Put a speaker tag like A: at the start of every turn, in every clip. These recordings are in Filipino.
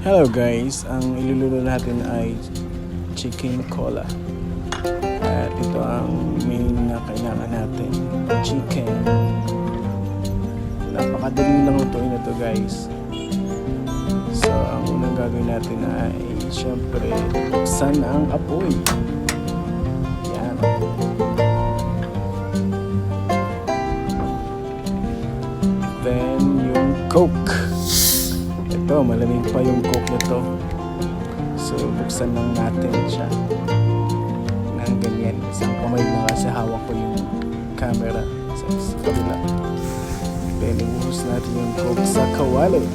A: Hello guys, ang iluluto natin ay chicken cola. At ito ang main na kailangan natin, chicken. Napakadali lang lutuin na to guys. So ang unang gagawin natin ay syempre buksan ang apoy. Yan. Then yung Coke. Ito, malamig pa yung Coke nito. So, buksan lang natin siya ng ganyan. Isang kamay na kasi hawak ko yung camera sa kabila. Then, ibuhos natin yung Coke sa kawali.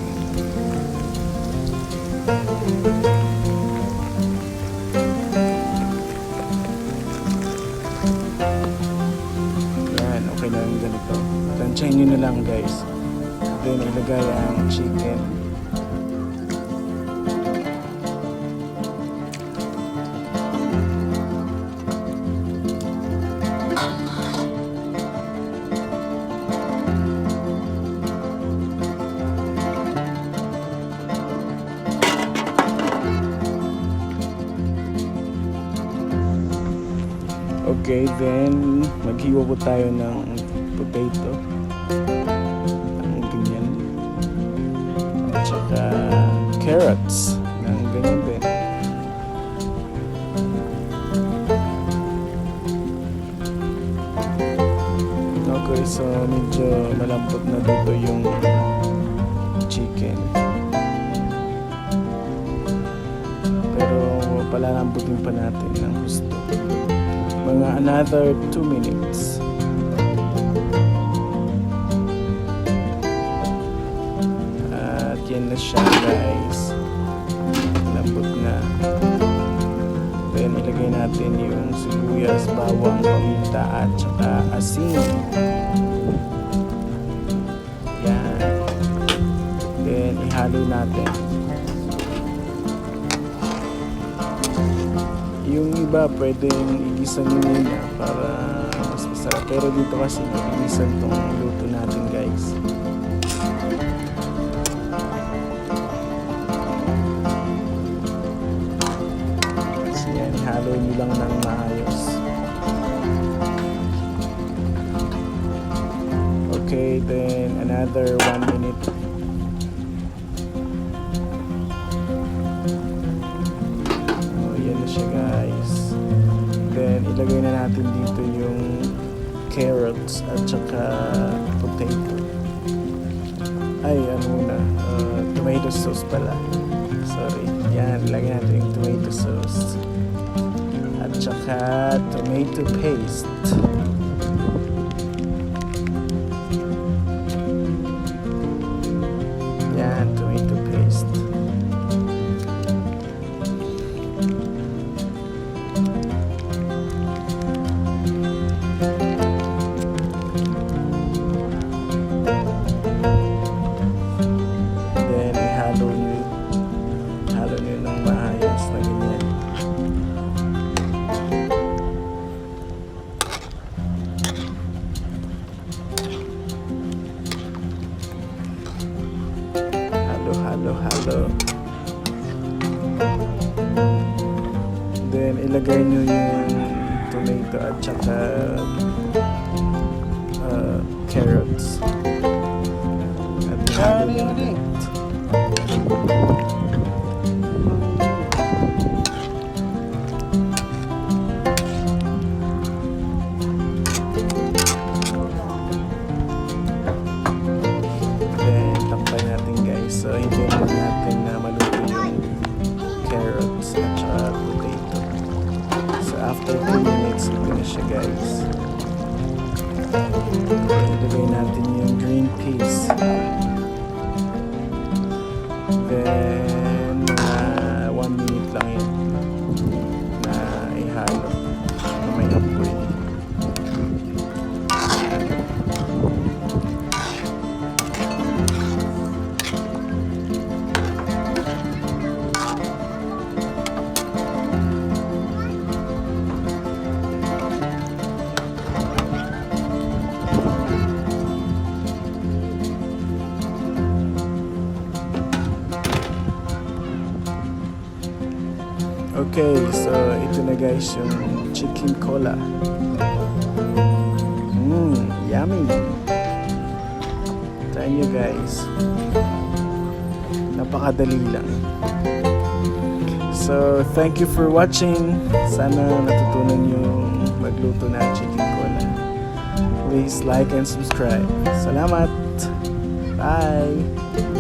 A: Yan, okay na yung ganito. Tansyahin nyo na lang guys. Then, ilagay ang chicken. Okay, then maghiwa po tayo ng potato. Ang ganyan. At saka carrots. Ang ganyan din. Okay, so medyo malambot na dito yung chicken. Pero palalambutin pa natin ng gusto. Mga another 2 minutes. At yan na siya guys. Lambot na. Then ilagay natin yung sibuyas, bawang, paminta at saka asin. Yan. Then ihalo natin. Yung iba pwedeng igisan nyo muna para mas masarap. Pero dito kasi igisan tong luto natin guys. So yan, halo nyo lang ng maayos. Okay, then another 1 minute. Siya guys. Then ilagay na natin dito yung carrots at saka potato. Ay, ano na, tomato sauce pala. Sorry. Yan, ilagay natin yung tomato sauce. At saka tomato paste. Yan, tomato paste. Halo. Then ilagay nyo yung tomato at saka carrots. At halo nyo. So, hintayin lang natin na maluto yung carrots at saka potato. So, after 2 minutes, ito na siya guys. Ilagay natin yung green peas. Then, 1 minute lang yun na ihalo. May apoy. Okay, so ito na guys yung chicken cola. Yummy. Try nyo guys. Napakadali lang. So, thank you for watching. Sana natutunan nyo magluto na chicken cola. Please like and subscribe. Salamat. Bye.